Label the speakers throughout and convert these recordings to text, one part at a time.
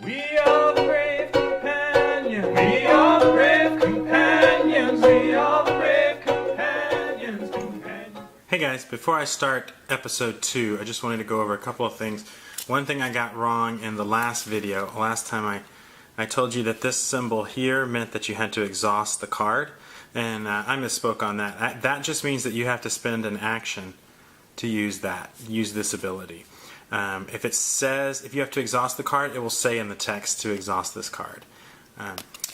Speaker 1: We are the brave companions. We are the brave companions. We are the brave companions. Hey guys, before I start episode 2, I just wanted to go over a couple of things. One thing I got wrong in the last video, last time I told you that this symbol here meant that you had to exhaust the card, and I misspoke on that. That just means that you have to spend an action to use this ability. If you have to exhaust the card, it will say in the text to exhaust this card.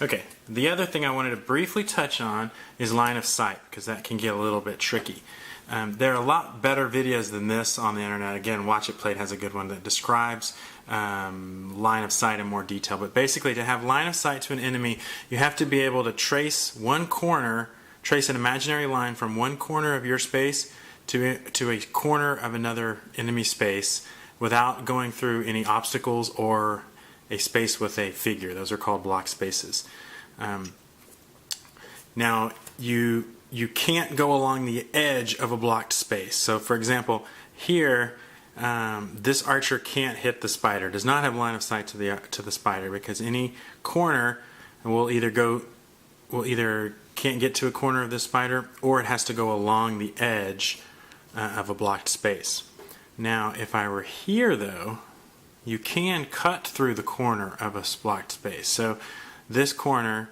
Speaker 1: Okay, the other thing I wanted to briefly touch on is line of sight, because that can get a little bit tricky. There are a lot better videos than this on the internet. Again, Watch It Played has a good one that describes line of sight in more detail. But basically, to have line of sight to an enemy, you have to be able to trace an imaginary line from one corner of your space to a corner of another enemy space without going through any obstacles or a space with a figure. Those are called block spaces. Now, you can't go along the edge of a blocked space. So, for example, here, this archer can't hit the spider. Does not have line of sight to the spider, because any corner will either can't get to a corner of this spider, or it has to go along the edge of a blocked space. Now, if I were here, though, you can cut through the corner of a blocked space. So this corner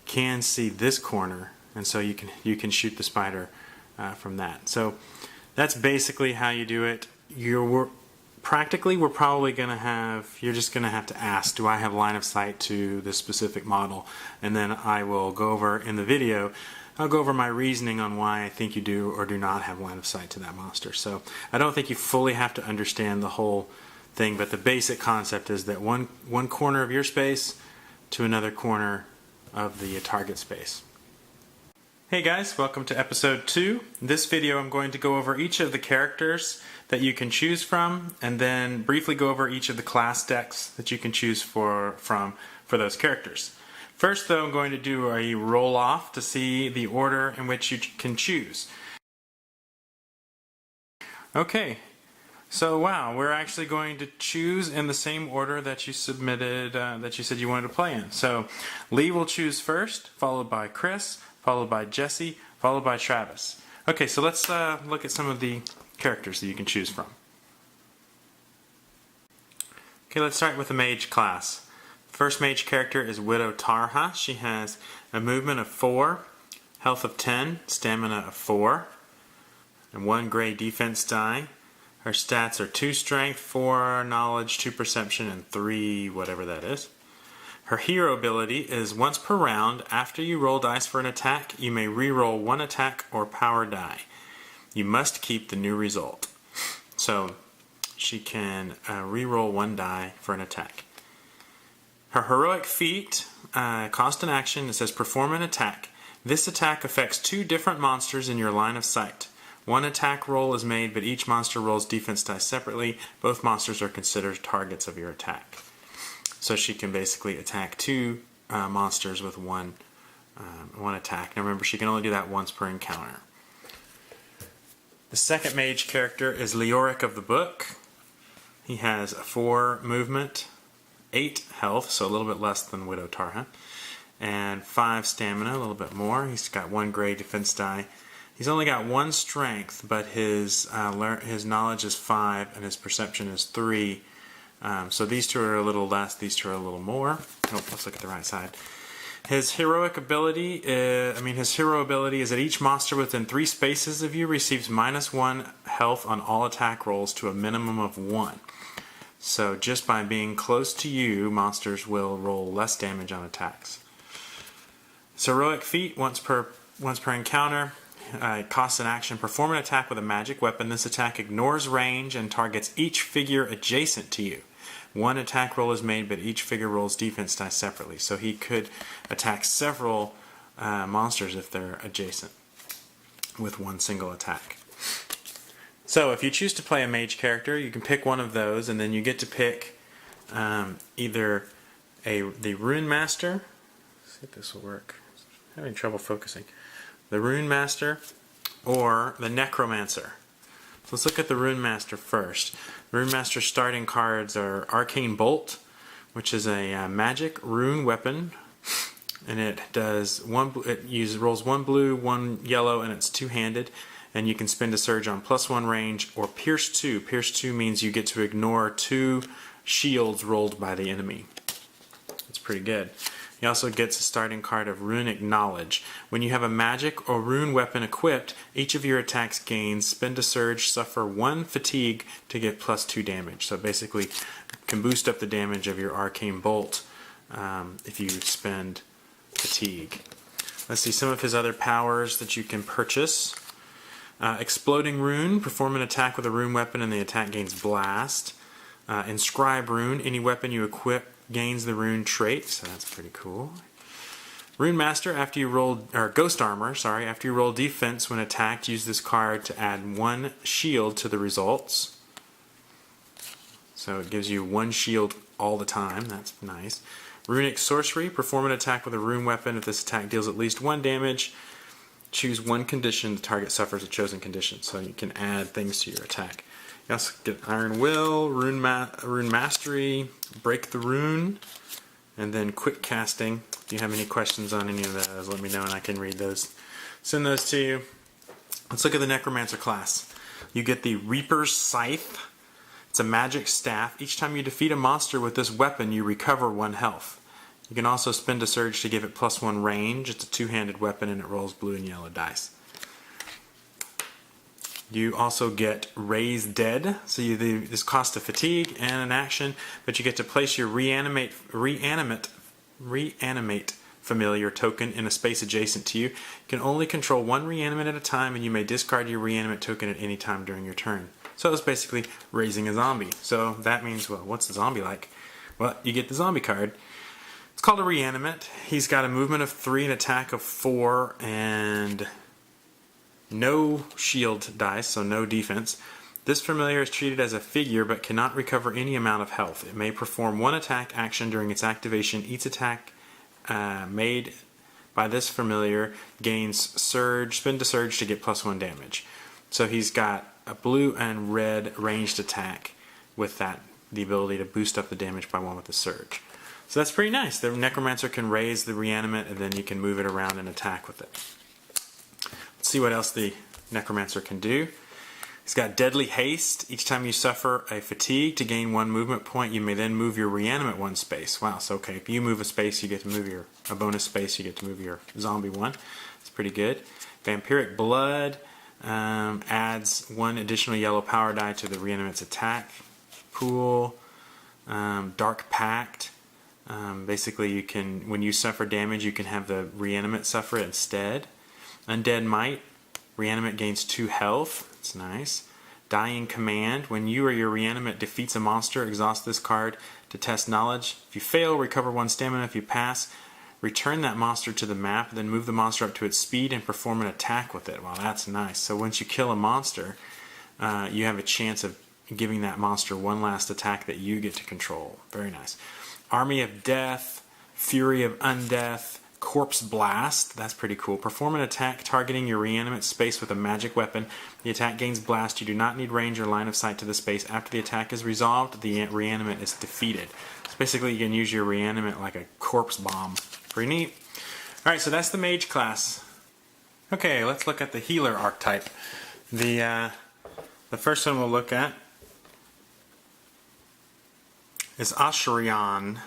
Speaker 1: can see this corner, and so you can shoot the spider from that. So that's basically how you do it. You're probably going to you're just going to have to ask, do I have line of sight to this specific model? And then I will go over in the video, I'll go over my reasoning on why I think you do or do not have line of sight to that monster. So I don't think you fully have to understand the whole thing, but the basic concept is that one corner of your space to another corner of the target space. Hey guys, welcome to episode 2. In this video I'm going to go over each of the characters that you can choose from, and then briefly go over each of the class decks that you can choose from for those characters. First, though, I'm going to do a roll-off to see the order in which you can choose. Okay, so wow, we're actually going to choose in the same order that you submitted, that you said you wanted to play in. So, Lee will choose first, followed by Chris, followed by Jesse, followed by Travis. Okay, so let's look at some of the characters that you can choose from. Okay, let's start with the Mage class. First Mage character is Widow Tarha. She has a movement of 4, health of 10, stamina of 4, and 1 gray defense die. Her stats are 2 strength, 4 knowledge, 2 perception, and 3 whatever that is. Her hero ability is once per round, after you roll dice for an attack, you may re-roll 1 attack or power die. You must keep the new result. So she can re-roll 1 die for an attack. Her heroic feat cost an action. It says perform an attack. This attack affects 2 different monsters in your line of sight. 1 attack roll is made, but each monster rolls defense dice separately. Both monsters are considered targets of your attack. So she can basically attack 2 monsters with one attack. Now remember, she can only do that once per encounter. The second Mage character is Leoric of the book. He has 4 movement, 8 health, so a little bit less than Widow Tarha, and 5 stamina, a little bit more. He's got 1 gray defense die. He's only got 1 strength, but his knowledge is 5 and his perception is 3. So these 2 are a little less, these 2 are a little more. Oh, let's look at the right side. His heroic ability his hero ability is that each monster within 3 spaces of you receives -1 health on all attack rolls to a minimum of 1. So just by being close to you, monsters will roll less damage on attacks. His heroic feat, once per encounter, costs an action. Perform an attack with a magic weapon. This attack ignores range and targets each figure adjacent to you. 1 attack roll is made, but each figure rolls defense dice separately. So he could attack several monsters if they're adjacent with 1 single attack. So if you choose to play a Mage character, you can pick one of those, and then you get to pick either the Runemaster. Let's see if this will work. I'm having trouble focusing. The Runemaster or the Necromancer. So let's look at the Runemaster first. Runemaster starting cards are Arcane Bolt, which is a magic rune weapon, and it does rolls 1 blue, 1 yellow, and it's two-handed. And you can spend a surge on +1 range or Pierce 2. Pierce 2 means you get to ignore 2 shields rolled by the enemy. It's pretty good. He also gets a starting card of Runic Knowledge. When you have a magic or rune weapon equipped, each of your attacks gains spend a surge, suffer 1 fatigue to get +2 damage. So basically, you can boost up the damage of your Arcane Bolt if you spend fatigue. Let's see some of his other powers that you can purchase. Exploding Rune, perform an attack with a rune weapon and the attack gains Blast. Inscribe Rune, any weapon you equip gains the rune trait, so that's pretty cool. Runemaster, after you roll, or Ghost Armor, sorry, after you roll defense when attacked, use this card to add 1 shield to the results. So it gives you 1 shield all the time, that's nice. Runic Sorcery, perform an attack with a rune weapon. If this attack deals at least 1 damage, choose 1 condition, the target suffers a chosen condition, so you can add things to your attack. You also get Iron Will, Rune Mastery, Break the Rune, and then Quick Casting. If you have any questions on any of those, let me know and I can read those. Send those to you. Let's look at the Necromancer class. You get the Reaper's Scythe. It's a magic staff. Each time you defeat a monster with this weapon, you recover 1 health. You can also spend a surge to give it +1 range. It's a two-handed weapon and it rolls blue and yellow dice. You also get Raise Dead, so this costs a fatigue and an action, but you get to place your reanimate familiar token in a space adjacent to you. You can only control 1 reanimate at a time, and you may discard your reanimate token at any time during your turn. So it's basically raising a zombie. So that means, well, what's the zombie like? Well, you get the zombie card. It's called a reanimate. He's got a movement of 3, an attack of 4, and no shield dice, so no defense. This familiar is treated as a figure but cannot recover any amount of health. It may perform 1 attack action during its activation. Each attack made by this familiar gains spend a surge to get +1 damage. So he's got a blue and red ranged attack with the ability to boost up the damage by 1 with the surge. So that's pretty nice. The Necromancer can raise the reanimate and then you can move it around and attack with it. Let's see what else the Necromancer can do. He's got Deadly Haste. Each time you suffer a fatigue to gain 1 movement point, you may then move your reanimate 1 space. Wow, so okay, if you move a space, you get to move a bonus space, you get to move your zombie 1. It's pretty good. Vampiric Blood adds 1 additional yellow power die to the reanimate's attack pool. Dark Pact. Basically, you can, when you suffer damage, you can have the reanimate suffer it instead. Undead Might. Reanimate gains 2 health. That's nice. Dying Command. When you or your reanimate defeats a monster, exhaust this card to test knowledge. If you fail, recover 1 stamina. If you pass, return that monster to the map, then move the monster up to its speed and perform an attack with it. Wow, that's nice. So once you kill a monster, you have a chance of giving that monster 1 last attack that you get to control. Very nice. Army of Death, Fury of Undeath, Corpse Blast. That's pretty cool. Perform an attack targeting your reanimate space with a magic weapon. The attack gains blast. You do not need range or line of sight to the space. After the attack is resolved, the reanimate is defeated. So basically you can use your reanimate like a corpse bomb. Pretty neat. Alright, so that's the Mage class. Okay, let's look at the Healer archetype. The first one we'll look at is Ashrian.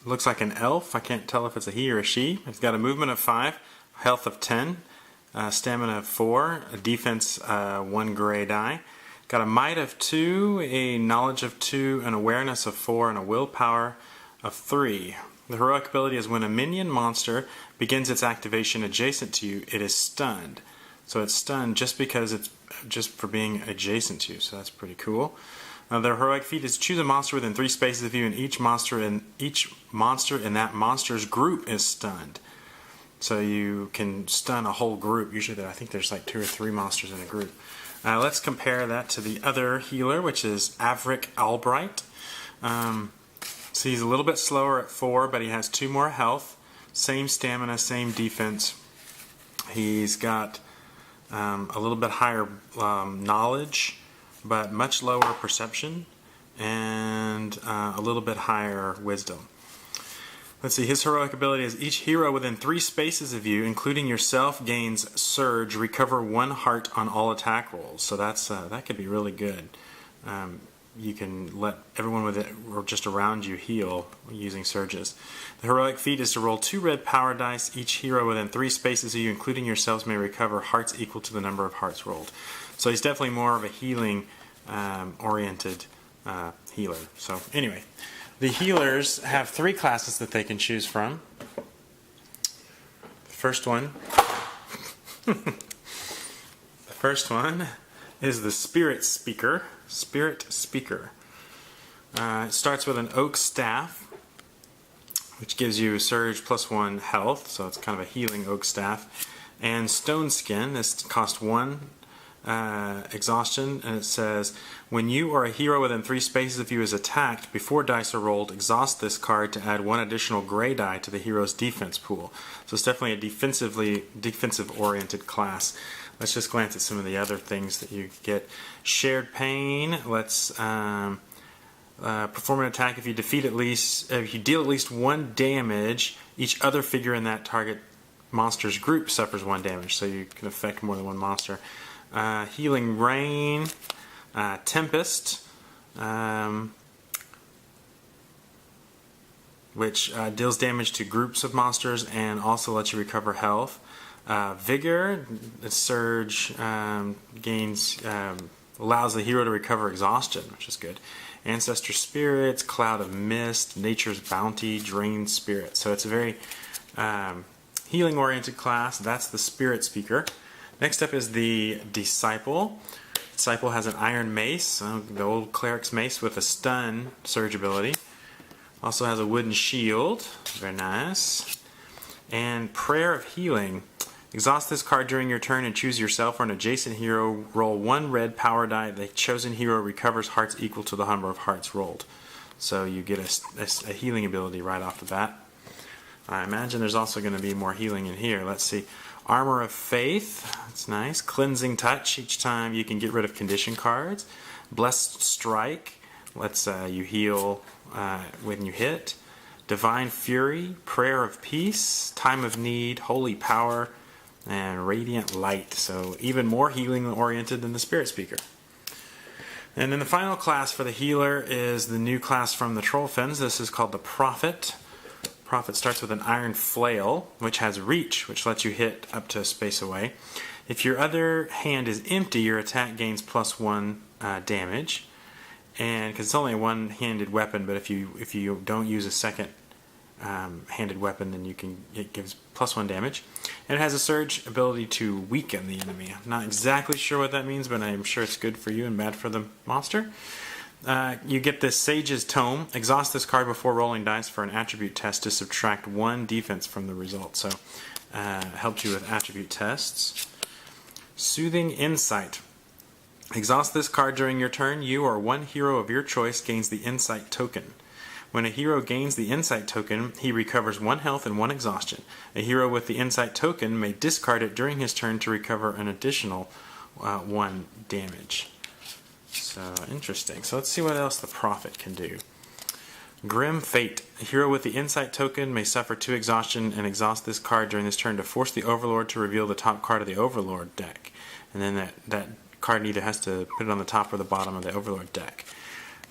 Speaker 1: Looks like an elf. I can't tell if it's a he or a she. It's got a movement of 5, health of 10, stamina of 4, a defense 1 gray die. Got a might of 2, a knowledge of 2, an awareness of 4, and a willpower of 3. The heroic ability is when a minion monster begins its activation adjacent to you, it is stunned. So it's stunned just because it's just for being adjacent to you. So that's pretty cool. The heroic feat is choose a monster within 3 spaces of you, and each monster in that monster's group is stunned. So you can stun a whole group. Usually, I think there's like 2 or 3 monsters in a group. Let's compare that to the other healer, which is Avric Albright. So he's a little bit slower at 4, but he has 2 more health, same stamina, same defense. He's got a little bit higher knowledge, but much lower perception, and a little bit higher wisdom. Let's see, his heroic ability is each hero within 3 spaces of you, including yourself, gains Surge, recover 1 heart on all attack rolls. So that's that could be really good. You can let everyone with it or just around you heal using surges. The heroic feat is to roll 2 red power dice. Each hero within 3 spaces of you, including yourselves, may recover hearts equal to the number of hearts rolled. So he's definitely more of a healing oriented healer. So anyway, the healers have 3 classes that they can choose from. The first one is the Spiritspeaker. Spiritspeaker. It starts with an oak staff, which gives you surge +1 health, so it's kind of a healing oak staff. And stone skin. This costs 1 exhaustion, and it says, when you or a hero within 3 spaces of you is attacked, before dice are rolled, exhaust this card to add 1 additional gray die to the hero's defense pool. So it's definitely a defensive-oriented class. Let's just glance at some of the other things that you get. Shared pain. Let's perform an attack if you deal at least 1 damage. Each other figure in that target monster's group suffers 1 damage, so you can affect more than 1 monster. Healing Rain, Tempest, which deals damage to groups of monsters and also lets you recover health. Vigor, Surge allows the hero to recover exhaustion, which is good. Ancestor Spirits, Cloud of Mist, Nature's Bounty, Drain Spirit. So it's a very healing-oriented class. That's the Spiritspeaker. Next up is the Disciple. Disciple has an iron mace, the old cleric's mace with a stun surge ability. Also has a wooden shield, very nice. And Prayer of Healing. Exhaust this card during your turn and choose yourself or an adjacent hero. Roll 1 red power die. The chosen hero recovers hearts equal to the number of hearts rolled. So you get a healing ability right off the bat. I imagine there's also going to be more healing in here. Let's see. Armor of Faith. That's nice. Cleansing Touch. Each time you can get rid of condition cards. Blessed Strike. Lets you heal when you hit. Divine Fury. Prayer of Peace. Time of Need. Holy Power. And Radiant Light. So even more healing oriented than the Spiritspeaker. And then the final class for the healer is the new class from the Trollfens. This is called the Prophet. Prophet starts with an iron flail, which has reach, which lets you hit up to a space away. If your other hand is empty, your attack gains +1 damage. And because it's only a one-handed weapon, but if you don't use a second handed weapon, then it gives +1 damage. And it has a surge ability to weaken the enemy. I'm not exactly sure what that means, but I'm sure it's good for you and bad for the monster. You get this Sage's Tome. Exhaust this card before rolling dice for an attribute test to subtract 1 defense from the result. So helps you with attribute tests. Soothing Insight. Exhaust this card during your turn. You or 1 hero of your choice gains the Insight token. When a hero gains the Insight token, he recovers 1 health and 1 exhaustion. A hero with the Insight token may discard it during his turn to recover an additional 1 damage. So, interesting. So let's see what else the Prophet can do. Grim Fate. A hero with the Insight token may suffer 2 exhaustion and exhaust this card during this turn to force the Overlord to reveal the top card of the Overlord deck. And then that card either has to put it on the top or the bottom of the Overlord deck.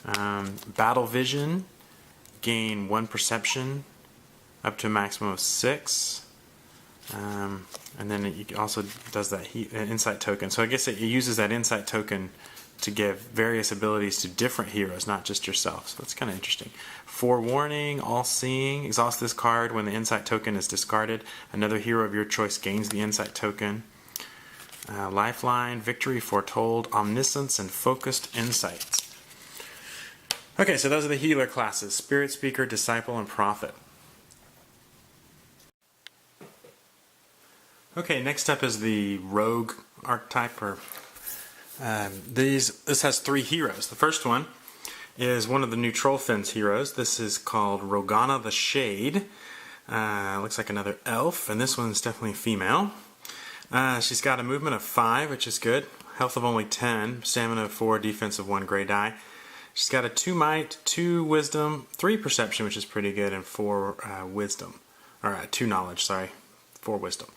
Speaker 1: Battle Vision. Gain 1 perception up to a maximum of 6. And then it also does that Insight token. So I guess it uses that Insight token to give various abilities to different heroes, not just yourself. So that's kind of interesting. Forewarning, All-Seeing. Exhaust this card when the Insight token is discarded. Another hero of your choice gains the Insight token. Lifeline, Victory Foretold, Omniscience, and Focused Insights. Okay, so those are the healer classes. Spiritspeaker, Disciple, and Prophet. Okay, next up is the Rogue archetype. This has 3 heroes. The first one is one of the new Trollfens heroes. This is called Roganna the Shade. Looks like another elf, and this one's definitely female. She's got a movement of 5, which is good. Health of only 10, stamina of 4, defense of 1, gray die. She's got a 2 might, 2 wisdom, 3 perception, which is pretty good, and 4 wisdom. Or 2 knowledge, sorry. 4 wisdom.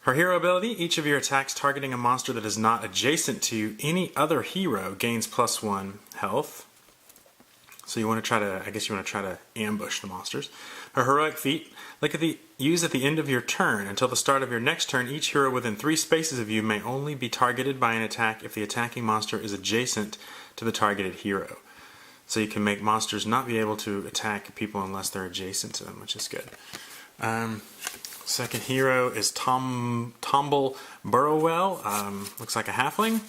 Speaker 1: Her hero ability, each of your attacks targeting a monster that is not adjacent to any other hero gains +1 health. So you want to try to, I guess you want to try to ambush the monsters. Her heroic feat, use at the end of your turn. Until the start of your next turn, each hero within 3 spaces of you may only be targeted by an attack if the attacking monster is adjacent to the targeted hero. So you can make monsters not be able to attack people unless they're adjacent to them, which is good. Second hero is Tomble Burrowell. Looks like a halfling.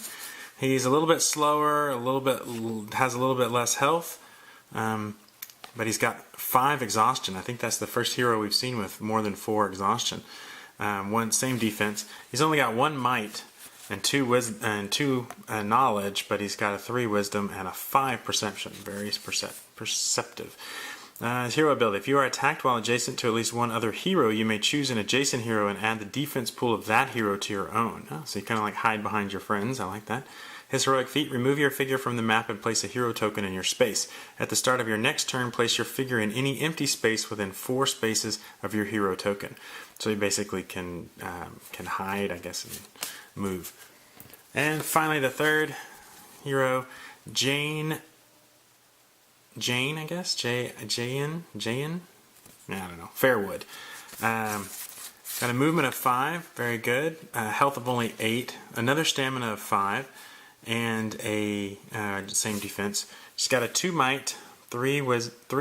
Speaker 1: He's a little bit slower, has a little bit less health, but he's got 5 exhaustion. I think that's the first hero we've seen with more than 4 exhaustion. Same defense. He's only got 1 might and 2 knowledge, but he's got a 3 wisdom and a 5 perception. Very perceptive. His hero ability. If you are attacked while adjacent to at least one other hero, you may choose an adjacent hero and add the defense pool of that hero to your own. So you kind of like hide behind your friends. I like that. His heroic feat. Remove your figure from the map and place a hero token in your space. At the start of your next turn, place your figure in any empty space within 4 spaces of your hero token. So you basically can hide, I guess, and move. And finally, the third hero, Jain, I guess? Jain? I don't know. Fairwood. Got a movement of 5, very good. Health of only 8, another stamina of 5, and a same defense. She's got a 2 might, 3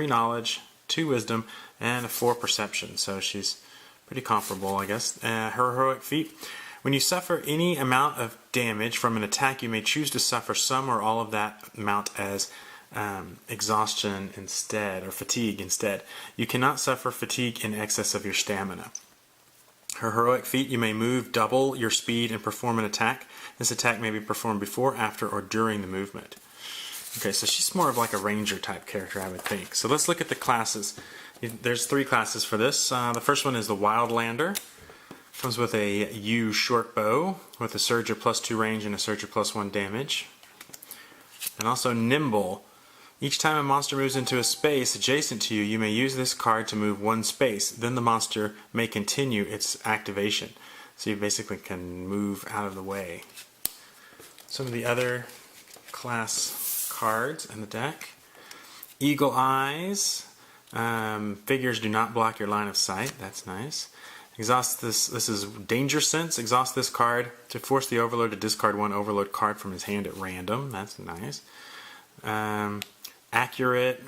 Speaker 1: knowledge, 2 wisdom, and a 4 perception. So she's pretty comparable, I guess. Her heroic feat. When you suffer any amount of damage from an attack, you may choose to suffer some or all of that amount as exhaustion instead, or fatigue instead. You cannot suffer fatigue in excess of your stamina. Her heroic feat, you may move double your speed and perform an attack. This attack may be performed before, after, or during the movement. Okay, so she's more of like a ranger type character, I would think. So let's look at the classes. There's 3 classes for this. The first one is the Wildlander. Comes with a U short bow with a surge of +2 range and a surge of +1 damage. And also Nimble. Each time a monster moves into a space adjacent to you, you may use this card to move 1 space. Then the monster may continue its activation. So you basically can move out of the way. Some of the other class cards in the deck. Eagle Eyes. Figures do not block your line of sight. That's nice. Exhaust this. This is Danger Sense. Exhaust this card to force the Overlord to discard 1 Overlord card from his hand at random. That's nice. Accurate,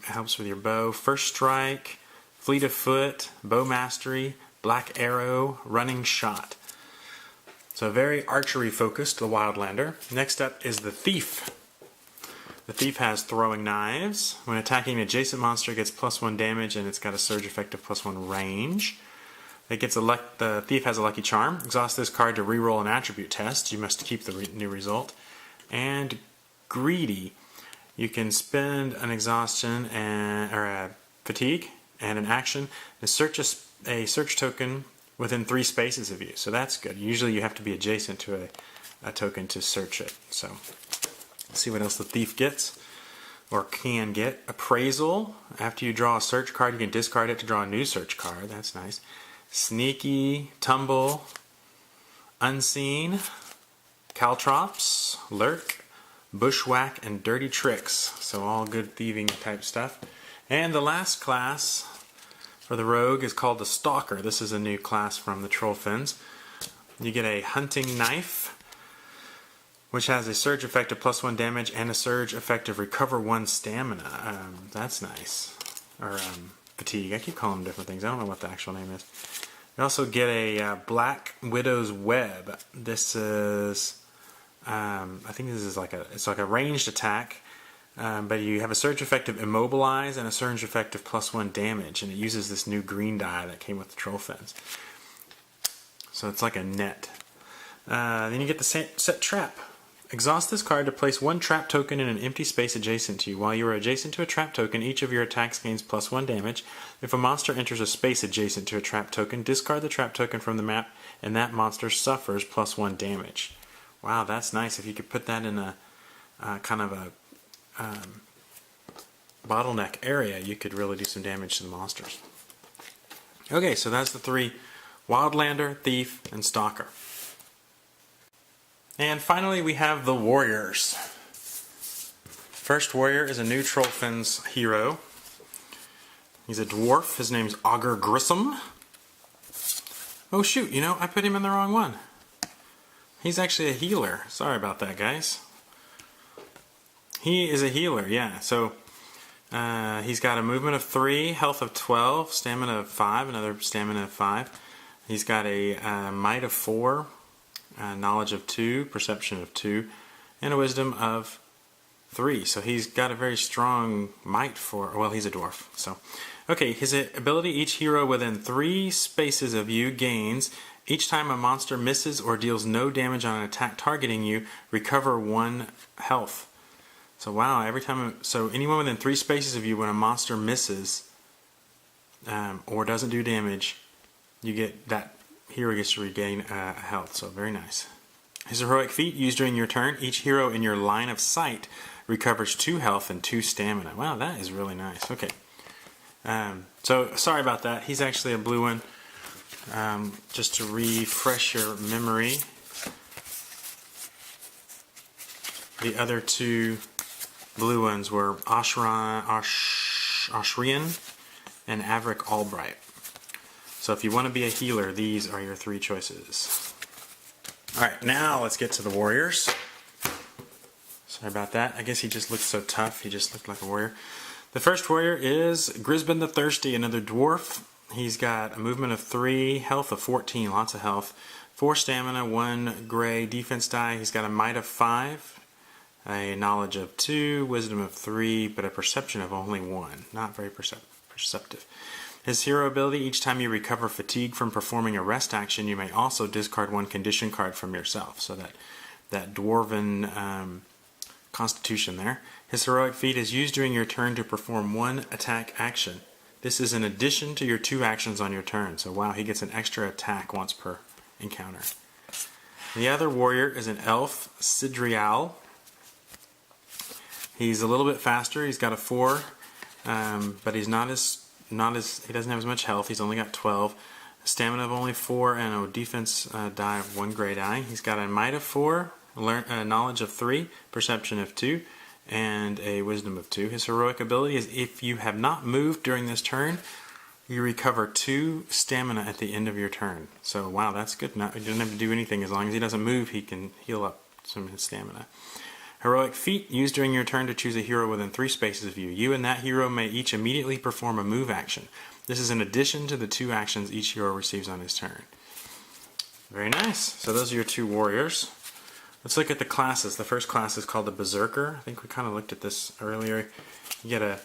Speaker 1: helps with your bow. First Strike, Fleet of Foot, Bow Mastery, Black Arrow, Running Shot. So very archery focused, the Wildlander. Next up is the Thief. The Thief has Throwing Knives. When attacking an adjacent monster, it gets +1 damage and it's got a surge effect of +1 range. The Thief has a Lucky Charm. Exhaust this card to reroll an attribute test. You must keep the new result. And Greedy. You can spend an exhaustion or a fatigue and an action to search a search token within 3 spaces of you. So that's good. Usually you have to be adjacent to a token to search it. So let's see what else the Thief gets or can get. Appraisal. After you draw a search card, you can discard it to draw a new search card. That's nice. Sneaky, Tumble, Unseen, Caltrops, Lurk, Bushwhack, and Dirty Tricks. So all good thieving type stuff. And the last class for the Rogue is called the Stalker. This is a new class from the Trollfens. You get a Hunting Knife, which has a surge effect of +1 damage and a surge effect of Recover 1 stamina. That's nice. Or fatigue. I keep calling them different things. I don't know what the actual name is. You also get a Black Widow's Web. This is, I think this is it's like a ranged attack, but you have a surge effect of Immobilize and a surge effect of +1 damage, and it uses this new green die that came with the Trollfens. So it's like a net. Then you get the set Trap. Exhaust this card to place one trap token in an empty space adjacent to you. While you are adjacent to a trap token, each of your attacks gains +1 damage. If a monster enters a space adjacent to a trap token, discard the trap token from the map, and that monster suffers +1 damage. Wow, that's nice. If you could put that in a kind of a bottleneck area, you could really do some damage to the monsters. Okay, so that's the 3: Wildlander, Thief, and Stalker. And finally we have the warriors. First warrior is a new Trollfens hero. He's a dwarf. His name's Augur Grisom. Oh shoot, you know, I put him in the wrong one. He's actually a healer. Sorry about that, guys. He is a healer, yeah. So he's got a movement of 3, health of 12, stamina of 5, another stamina of 5. He's got a might of 4, knowledge of 2, perception of 2, and a wisdom of 3. So he's got a very strong might for, well, he's a dwarf. So, okay, his ability: each hero within 3 spaces of you gains, each time a monster misses or deals no damage on an attack targeting you, recover 1 health. So wow, every time, so anyone within 3 spaces of you, when a monster misses or doesn't do damage, you get that hero gets to regain health. So very nice. His heroic feat: used during your turn, each hero in your line of sight recovers 2 health and 2 stamina. Wow, that is really nice. Okay, so sorry about that. He's actually a blue one. Just to refresh your memory, the other 2 blue ones were Ashrian and Avric Albright. So if you want to be a healer, these are your 3 choices. Alright, now let's get to the warriors. Sorry about that. I guess he just looked so tough. He just looked like a warrior. The first warrior is Grisbane the Thirsty, another dwarf. He's got a movement of 3, health of 14, lots of health, 4 stamina, 1 gray defense die. He's got a might of 5, a knowledge of 2, wisdom of 3, but a perception of only 1. Not very perceptive. His hero ability: each time you recover fatigue from performing a rest action, you may also discard 1 condition card from yourself. So that dwarven constitution there. His heroic feat is used during your turn to perform 1 attack action. This is in addition to your 2 actions on your turn. So wow, he gets an extra attack once per encounter. The other warrior is an elf, Syndrael. He's a little bit faster. He's got a 4, but he's he doesn't have as much health. He's only got 12, stamina of only 4, and a defense die of 1 gray die. He's got a might of 4, knowledge of 3, perception of 2, and a wisdom of 2. His heroic ability is: if you have not moved during this turn, you recover 2 stamina at the end of your turn. So wow, that's good. He doesn't have to do anything. As long as he doesn't move, he can heal up some of his stamina. Heroic feat: used during your turn to choose a hero within 3 spaces of you. You and that hero may each immediately perform a move action. This is in addition to the 2 actions each hero receives on his turn. Very nice. So those are your 2 warriors. Let's look at the classes. The first class is called the Beserker. I think we kind of looked at this earlier. You get a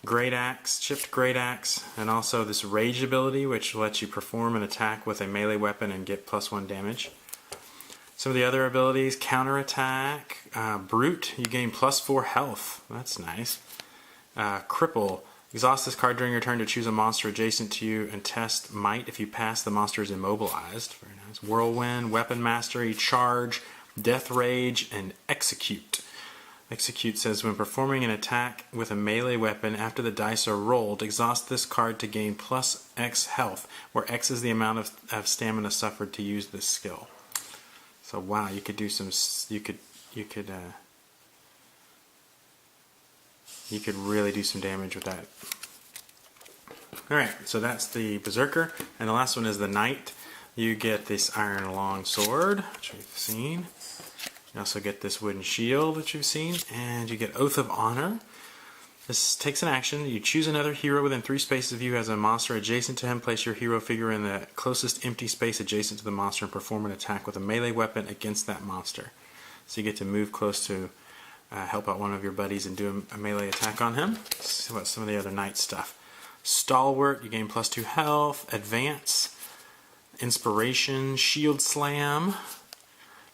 Speaker 1: Great Axe, chipped Great Axe, and also this Rage ability, which lets you perform an attack with a melee weapon and get +1 damage. Some of the other abilities: counterattack, Brute, you gain +4 health. That's nice. Cripple, exhaust this card during your turn to choose a monster adjacent to you and test might. If you pass, the monster is immobilized. Very nice. Whirlwind, Weapon Mastery, Charge, Death Rage, and Execute. Execute says when performing an attack with a melee weapon after the dice are rolled, exhaust this card to gain +X health, where X is the amount of stamina suffered to use this skill. So wow, you could do some. You could really do some damage with that. All right, so that's the Beserker, and the last one is the Knight. You get this iron long sword, which we've seen. You also get this wooden shield, which you've seen, and you get Oath of Honor. This takes an action. You choose another hero within 3 spaces of you as a monster adjacent to him. Place your hero figure in the closest empty space adjacent to the monster and perform an attack with a melee weapon against that monster. So you get to move close to help out one of your buddies and do a melee attack on him. Let's see what some of the other Knight stuff. Stalwart, you gain +2 health. Advance, Inspiration, Shield Slam,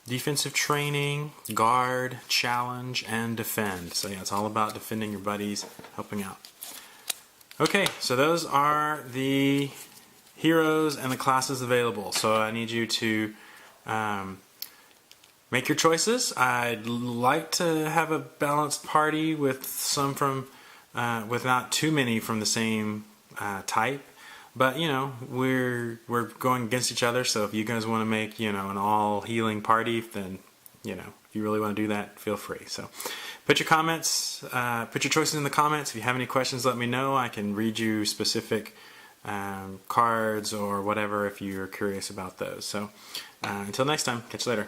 Speaker 1: defensive training, guard, challenge, and defend. So yeah, it's all about defending your buddies, helping out. Okay, so those are the heroes and the classes available. So I need you to make your choices. I'd like to have a balanced party with some from, with not too many from the same type. But you know, we're going against each other. So if you guys want to make, you know, an all healing party, then you know, if you really want to do that, feel free. So put your comments, put your choices in the comments. If you have any questions, let me know. I can read you specific cards or whatever if you're curious about those. So until next time, catch you later.